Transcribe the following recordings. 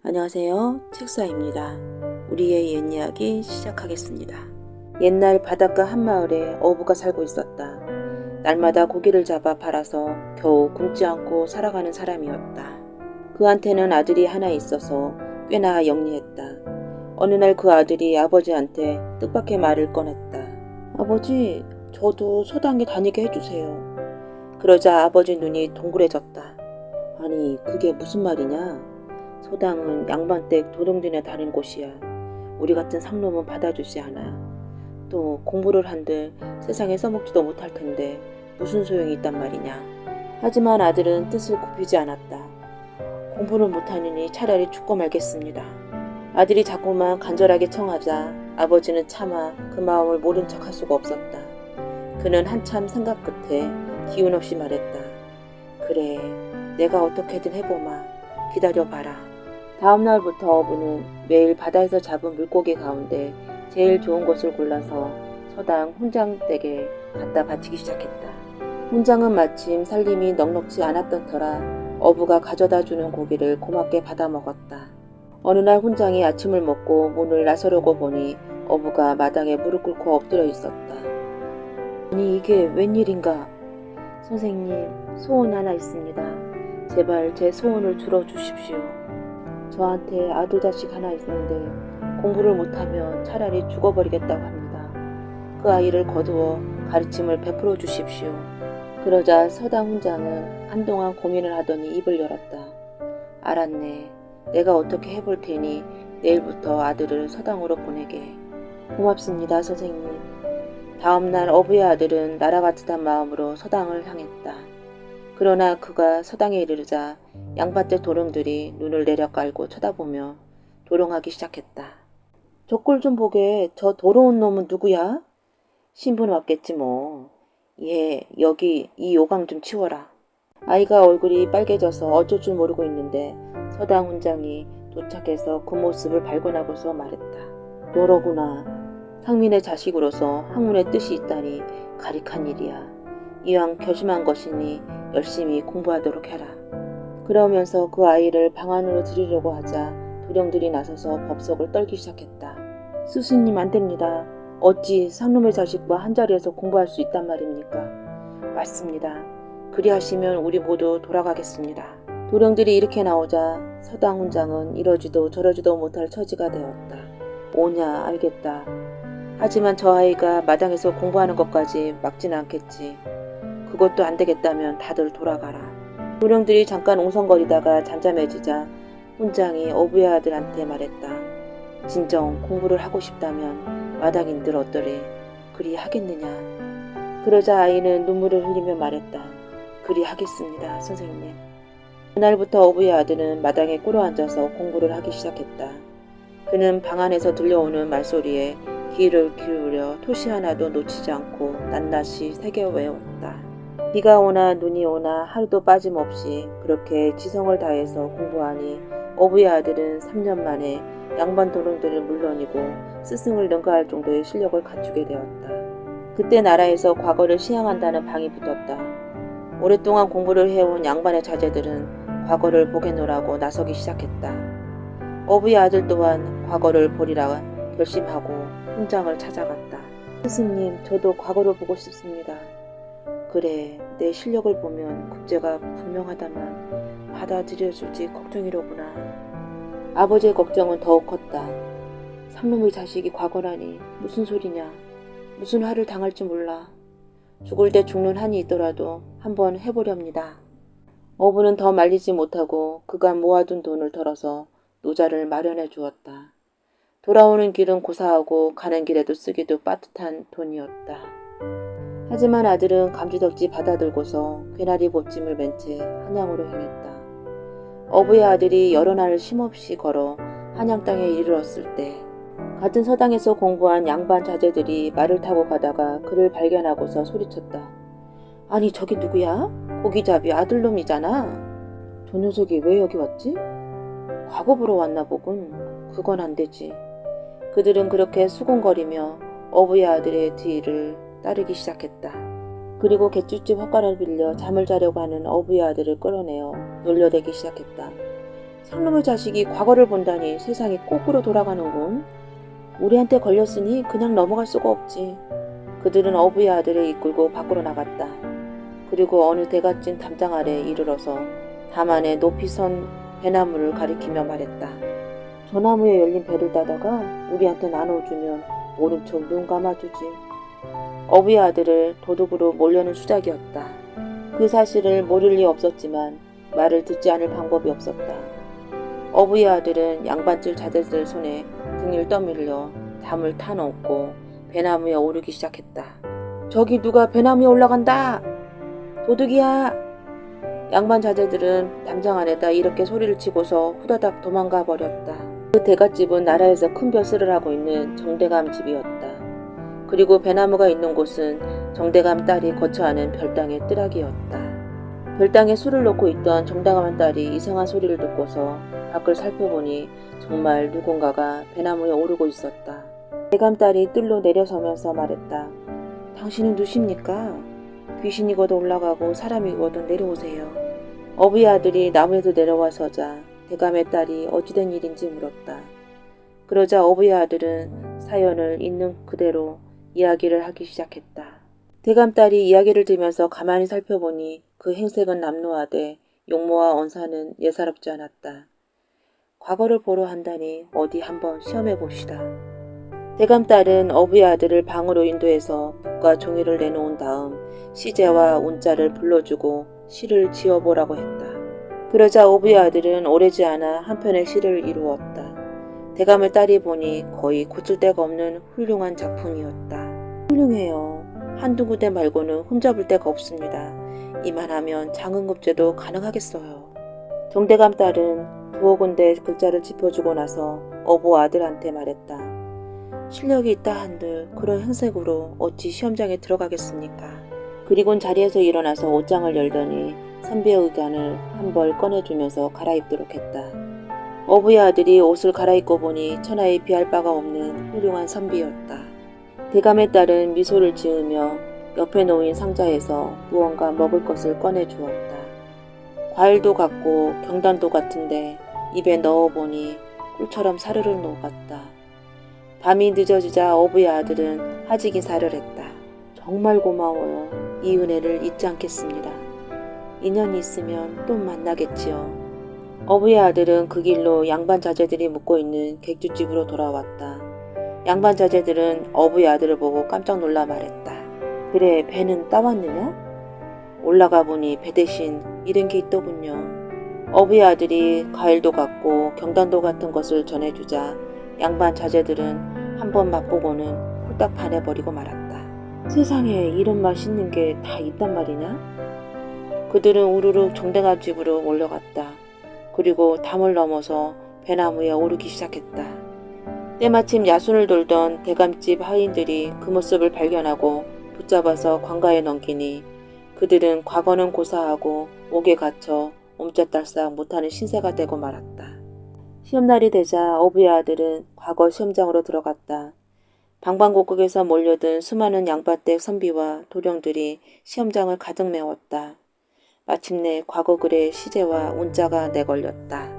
안녕하세요. 책사입니다. 우리의 옛 이야기 시작하겠습니다. 옛날 바닷가 한마을에 어부가 살고 있었다. 날마다 고기를 잡아 팔아서 겨우 굶지 않고 살아가는 사람이었다. 그한테는 아들이 하나 있어서 꽤나 영리했다. 어느 날 그 아들이 아버지한테 뜻밖의 말을 꺼냈다. 아버지, 저도 소당에 다니게 해주세요. 그러자 아버지 눈이 동그래졌다. 아니, 그게 무슨 말이냐? 소당은 양반댁 도둑들에 다닌 곳이야. 우리 같은 상놈은 받아주지 않아. 또 공부를 한들 세상에 써먹지도 못할 텐데 무슨 소용이 있단 말이냐. 하지만 아들은 뜻을 굽히지 않았다. 공부를 못하느니 차라리 죽고 말겠습니다. 아들이 자꾸만 간절하게 청하자 아버지는 차마 그 마음을 모른 척 할 수가 없었다. 그는 한참 생각 끝에 기운 없이 말했다. 그래, 내가 어떻게든 해보마. 기다려봐라. 다음 날부터 어부는 매일 바다에서 잡은 물고기 가운데 제일 좋은 것을 골라서 서당 훈장댁에 갖다 바치기 시작했다. 훈장은 마침 살림이 넉넉지 않았던 터라 어부가 가져다주는 고기를 고맙게 받아 먹었다. 어느 날 훈장이 아침을 먹고 문을 나서려고 보니 어부가 마당에 무릎 꿇고 엎드려 있었다. 아니, 이게 웬일인가? 선생님, 소원 하나 있습니다. 제발 제 소원을 들어주십시오. 저한테 아들 자식 하나 있는데 공부를 못하면 차라리 죽어버리겠다고 합니다. 그 아이를 거두어 가르침을 베풀어 주십시오. 그러자 서당 훈장은 한동안 고민을 하더니 입을 열었다. 알았네. 내가 어떻게 해볼 테니 내일부터 아들을 서당으로 보내게. 고맙습니다, 선생님. 다음날 어부의 아들은 나라가 듯한 마음으로 서당을 향했다. 그러나 그가 서당에 이르자 양반댁 도령들이 눈을 내려 깔고 쳐다보며 도령하기 시작했다. 저 꼴 좀 보게. 저 더러운 놈은 누구야? 신분 왔겠지 뭐. 얘, 여기 이 요강 좀 치워라. 아이가 얼굴이 빨개져서 어쩔 줄 모르고 있는데 서당 훈장이 도착해서 그 모습을 발견하고서 말했다. 너로구나. 상민의 자식으로서 학문의 뜻이 있다니 가릭한 일이야. 이왕 결심한 것이니 열심히 공부하도록 해라. 그러면서 그 아이를 방 안으로 들이려고 하자 도령들이 나서서 법석을 떨기 시작했다. 스승님, 안 됩니다. 어찌 상놈의 자식과 한자리에서 공부할 수 있단 말입니까? 맞습니다. 그리하시면 우리 모두 돌아가겠습니다. 도령들이 이렇게 나오자 서당 훈장은 이러지도 저러지도 못할 처지가 되었다. 오냐, 알겠다. 하지만 저 아이가 마당에서 공부하는 것까지 막지는 않겠지. 그것도 안 되겠다면 다들 돌아가라. 도령들이 잠깐 웅성거리다가 잠잠해지자 훈장이 어부의 아들한테 말했다. 진정 공부를 하고 싶다면 마당인들 어떠래? 그리 하겠느냐? 그러자 아이는 눈물을 흘리며 말했다. 그리 하겠습니다, 선생님. 그날부터 어부의 아들은 마당에 꿇어앉아서 공부를 하기 시작했다. 그는 방 안에서 들려오는 말소리에 귀를 기울여 토시 하나도 놓치지 않고 낱낱이 새겨 외웠다. 비가 오나 눈이 오나 하루도 빠짐없이 그렇게 지성을 다해서 공부하니 어부의 아들은 3년 만에 양반 도령들을 물론이고 스승을 능가할 정도의 실력을 갖추게 되었다. 그때 나라에서 과거를 시향한다는 방이 붙었다. 오랫동안 공부를 해온 양반의 자제들은 과거를 보겠노라고 나서기 시작했다. 어부의 아들 또한 과거를 보리라 결심하고 훈장을 찾아갔다. 스승님, 저도 과거를 보고 싶습니다. 그래, 내 실력을 보면 급제가 분명하다만 받아들여줄지 걱정이로구나. 아버지의 걱정은 더욱 컸다. 상놈의 자식이 과거라니 무슨 소리냐. 무슨 화를 당할지 몰라. 죽을 때 죽는 한이 있더라도 한번 해보렵니다. 어부는 더 말리지 못하고 그간 모아둔 돈을 털어서 노자를 마련해 주었다. 돌아오는 길은 고사하고 가는 길에도 쓰기도 빠듯한 돈이었다. 하지만 아들은 감지덕지 받아들고서 괴나리 보찜을 맨 채 한양으로 향했다. 어부의 아들이 여러 날을 쉼없이 걸어 한양 땅에 이르렀을 때 같은 서당에서 공부한 양반 자제들이 말을 타고 가다가 그를 발견하고서 소리쳤다. 아니, 저기 누구야? 고기잡이 아들놈이잖아. 저 녀석이 왜 여기 왔지? 과거 보러 왔나 보군. 그건 안 되지. 그들은 그렇게 수군거리며 어부의 아들의 뒤를 따르기 시작했다. 그리고 갯줄집 헛간을 빌려 잠을 자려고 하는 어부의 아들을 끌어내어 놀려대기 시작했다. 상놈의 자식이 과거를 본다니 세상이 거꾸로 돌아가는군. 우리한테 걸렸으니 그냥 넘어갈 수가 없지. 그들은 어부의 아들을 이끌고 밖으로 나갔다. 그리고 어느 대갓진 담장 아래에 이르러서 담 안에 높이 선 배나무를 가리키며 말했다. 저 나무에 열린 배를 따다가 우리한테 나눠주면 모른 척 눈 감아주지. 어부의 아들을 도둑으로 몰려는 수작이었다. 그 사실을 모를 리 없었지만 말을 듣지 않을 방법이 없었다. 어부의 아들은 양반줄 자들들 손에 등을 떠밀려 담을 타놓고 배나무에 오르기 시작했다. 저기 누가 배나무에 올라간다! 도둑이야! 양반 자제들은 담장 안에다 이렇게 소리를 치고서 후다닥 도망가 버렸다. 그 대갓집은 나라에서 큰 벼슬을 하고 있는 정대감 집이었다. 그리고 배나무가 있는 곳은 정대감 딸이 거처하는 별당의 뜰락이었다. 별당에 술을 놓고 있던 정대감 딸이 이상한 소리를 듣고서 밖을 살펴보니 정말 누군가가 배나무에 오르고 있었다. 대감 딸이 뜰로 내려서면서 말했다. 당신은 누십니까? 귀신이거든 올라가고 사람이거든 내려오세요. 어부의 아들이 나무에서 내려와 서자 대감의 딸이 어찌된 일인지 물었다. 그러자 어부의 아들은 사연을 있는 그대로 이야기를 하기 시작했다. 대감 딸이 이야기를 들으면서 가만히 살펴보니 그 행색은 남루하되 용모와 언사는 예사롭지 않았다. 과거를 보러 한다니 어디 한번 시험해 봅시다. 대감 딸은 어부의 아들을 방으로 인도해서 북과 종이를 내놓은 다음 시제와 운자를 불러주고 시를 지어보라고 했다. 그러자 어부의 아들은 오래지 않아 한 편의 시를 이루었다. 대감의 딸이 보니 거의 고칠 데가 없는 훌륭한 작품이었다. 훌륭해요. 한두 군데 말고는 흠잡을 데가 없습니다. 이만하면 장흥급제도 가능하겠어요. 정대감 딸은 두어 군데 글자를 짚어주고 나서 어부 아들한테 말했다. 실력이 있다 한들 그런 행색으로 어찌 시험장에 들어가겠습니까? 그리곤 자리에서 일어나서 옷장을 열더니 선비의 의관을 한 벌 꺼내주면서 갈아입도록 했다. 어부의 아들이 옷을 갈아입고 보니 천하에 비할 바가 없는 훌륭한 선비였다. 대감의 딸은 미소를 지으며 옆에 놓인 상자에서 무언가 먹을 것을 꺼내주었다. 과일도 같고 경단도 같은데 입에 넣어보니 꿀처럼 사르르 녹았다. 밤이 늦어지자 어부의 아들은 하직 인사를 했다. 정말 고마워요. 이 은혜를 잊지 않겠습니다. 인연이 있으면 또 만나겠지요. 어부의 아들은 그 길로 양반 자제들이 묵고 있는 객주집으로 돌아왔다. 양반 자제들은 어부의 아들을 보고 깜짝 놀라 말했다. 그래, 배는 따왔느냐? 올라가 보니 배 대신 이런 게 있더군요. 어부의 아들이 과일도 같고 경단도 같은 것을 전해주자 양반 자제들은 한번 맛보고는 홀딱 반해버리고 말았다. 세상에 이런 맛있는 게 다 있단 말이냐? 그들은 우르르 정대감 집으로 몰려갔다. 그리고 담을 넘어서 배나무에 오르기 시작했다. 때마침 야순을 돌던 대감집 하인들이 그 모습을 발견하고 붙잡아서 관가에 넘기니 그들은 과거는 고사하고 옥에 갇혀 옴짝달싹 못하는 신세가 되고 말았다. 시험날이 되자 어부의 아들은 과거 시험장으로 들어갔다. 방방곡곡에서 몰려든 수많은 양반댁 선비와 도령들이 시험장을 가득 메웠다. 마침내 과거 글의 시제와 운자가 내걸렸다.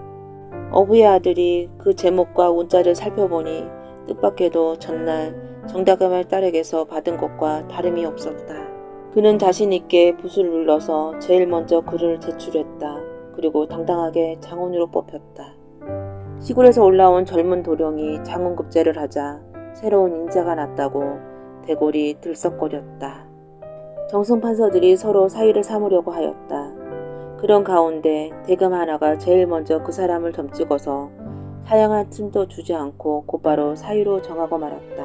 어부의 아들이 그 제목과 운자를 살펴보니 뜻밖에도 전날 정대감의 딸에게서 받은 것과 다름이 없었다. 그는 자신 있게 붓을 눌러서 제일 먼저 글을 제출했다. 그리고 당당하게 장원으로 뽑혔다. 시골에서 올라온 젊은 도령이 장원급제를 하자 새로운 인자가 났다고 대골이 들썩거렸다. 정승판서들이 서로 사위를 삼으려고 하였다. 그런 가운데 대감 하나가 제일 먼저 그 사람을 점찍어서 사양한 틈도 주지 않고 곧바로 사위로 정하고 말았다.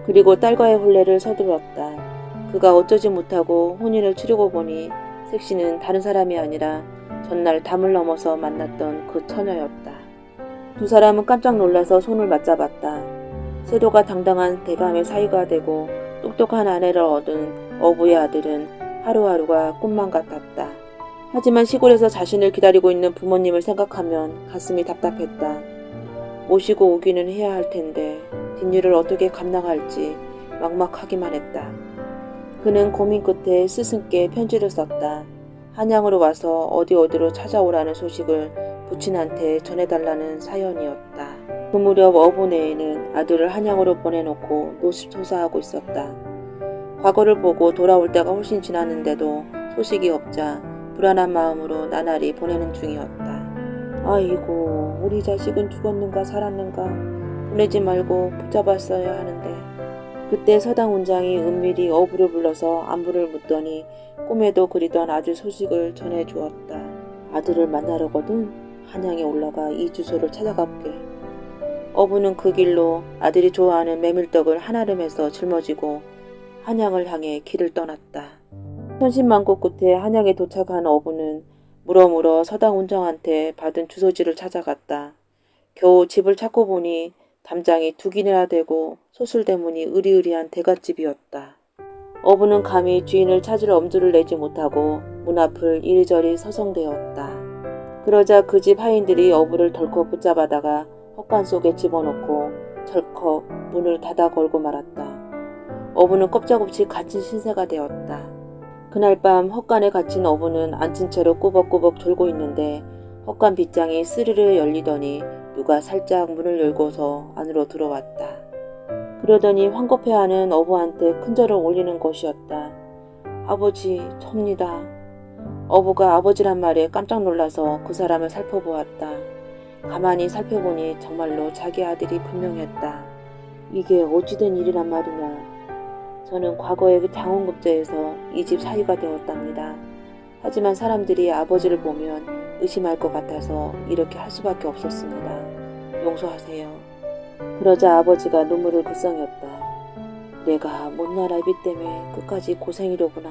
그리고 딸과의 혼례를 서둘렀다. 그가 어쩌지 못하고 혼인을 치르고 보니 색시는 다른 사람이 아니라 전날 담을 넘어서 만났던 그 처녀였다. 두 사람은 깜짝 놀라서 손을 맞잡았다. 세도가 당당한 대감의 사위가 되고 똑똑한 아내를 얻은 어부의 아들은 하루하루가 꿈만 같았다. 하지만 시골에서 자신을 기다리고 있는 부모님을 생각하면 가슴이 답답했다. 모시고 오기는 해야 할 텐데 뒷일을 어떻게 감당할지 막막하기만 했다. 그는 고민 끝에 스승께 편지를 썼다. 한양으로 와서 어디어디로 찾아오라는 소식을 부친한테 전해달라는 사연이었다. 그 무렵 어부네에는 아들을 한양으로 보내놓고 노심초사하고 있었다. 과거를 보고 돌아올 때가 훨씬 지났는데도 소식이 없자 불안한 마음으로 나날이 보내는 중이었다. 아이고, 우리 자식은 죽었는가 살았는가 보내지 말고 붙잡았어야 하는데. 그때 서당 원장이 은밀히 어부를 불러서 안부를 묻더니 꿈에도 그리던 아들 소식을 전해주었다. 아들을 만나려거든 한양에 올라가 이 주소를 찾아가보게. 어부는 그 길로 아들이 좋아하는 메밀떡을 한아름에서 짊어지고 한양을 향해 길을 떠났다. 천신만고 끝에 한양에 도착한 어부는 물어물어 서당 원장한테 받은 주소지를 찾아갔다. 겨우 집을 찾고 보니 담장이 두 길이나 되고 소술대문이 으리으리한 대갓집이었다. 어부는 감히 주인을 찾으러 엄두를 내지 못하고 문 앞을 이리저리 서성대었다. 그러자 그 집 하인들이 어부를 덜컥 붙잡아다가 헛간 속에 집어넣고 철컥 문을 닫아 걸고 말았다. 어부는 꼼짝없이 갇힌 신세가 되었다. 그날 밤 헛간에 갇힌 어부는 앉은 채로 꾸벅꾸벅 졸고 있는데 헛간 빗장이 스르르 열리더니 누가 살짝 문을 열고서 안으로 들어왔다. 그러더니 황급해하는 어부한테 큰절을 올리는 것이었다. 아버지, 접니다. 어부가 아버지란 말에 깜짝 놀라서 그 사람을 살펴보았다. 가만히 살펴보니 정말로 자기 아들이 분명했다. 이게 어찌된 일이란 말이냐. 저는 과거에 그 장원급제에서 이 집 사위가 되었답니다. 하지만 사람들이 아버지를 보면 의심할 것 같아서 이렇게 할 수밖에 없었습니다. 용서하세요. 그러자 아버지가 눈물을 글썽였다. 내가 못난 아비 때문에 끝까지 고생이로구나.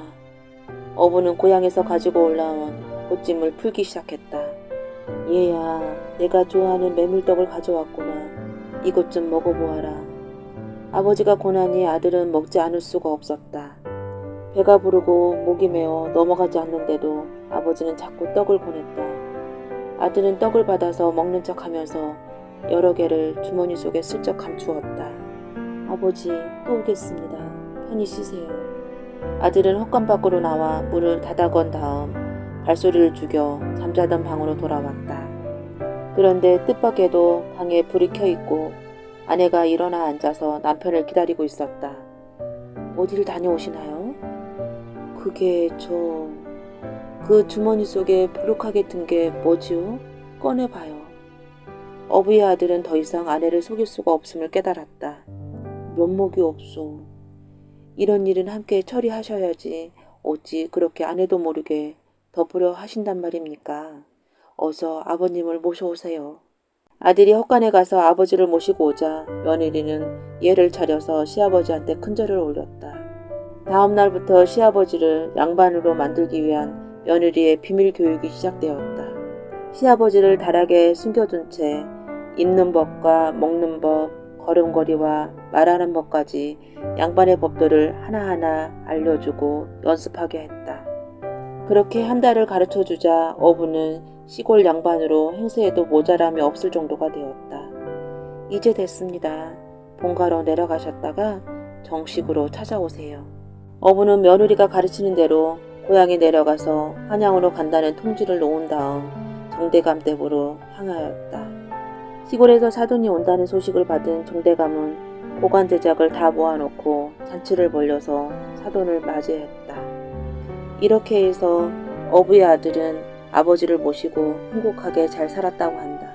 어부는 고향에서 가지고 올라온 꽃찜을 풀기 시작했다. 얘야, 내가 좋아하는 메밀떡을 가져왔구나. 이것 좀 먹어보아라. 아버지가 고나니 아들은 먹지 않을 수가 없었다. 배가 부르고 목이 메어 넘어가지 않는데도 아버지는 자꾸 떡을 보냈다. 아들은 떡을 받아서 먹는 척하면서 여러 개를 주머니 속에 슬쩍 감추었다. 아버지, 또 오겠습니다. 편히 쉬세요. 아들은 헛간 밖으로 나와 문을 닫아 건 다음 발소리를 죽여 잠자던 방으로 돌아왔다. 그런데 뜻밖에도 방에 불이 켜 있고 아내가 일어나 앉아서 남편을 기다리고 있었다. 어딜 다녀오시나요? 그게 그 주머니 속에 불룩하게 든 게 뭐지요? 꺼내봐요. 어부의 아들은 더 이상 아내를 속일 수가 없음을 깨달았다. 면목이 없소. 이런 일은 함께 처리하셔야지 어찌 그렇게 아내도 모르게 덮으려 하신단 말입니까? 어서 아버님을 모셔오세요. 아들이 헛간에 가서 아버지를 모시고 오자 며느리는 예를 차려서 시아버지한테 큰절을 올렸다. 다음 날부터 시아버지를 양반으로 만들기 위한 며느리의 비밀 교육이 시작되었다. 시아버지를 다락에 숨겨둔 채 입는 법과 먹는 법, 걸음걸이와 말하는 법까지 양반의 법도를 하나하나 알려주고 연습하게 했다. 그렇게 한 달을 가르쳐주자 어부는 시골 양반으로 행세에도 모자람이 없을 정도가 되었다. 이제 됐습니다. 본가로 내려가셨다가 정식으로 찾아오세요. 어부는 며느리가 가르치는 대로 고향에 내려가서 한양으로 간다는 통지를 놓은 다음 정대감 댁으로 향하였다. 시골에서 사돈이 온다는 소식을 받은 정대감은 보관대작을 다 모아놓고 잔치를 벌려서 사돈을 맞이했다. 이렇게 해서 어부의 아들은 아버지를 모시고 행복하게 잘 살았다고 한다.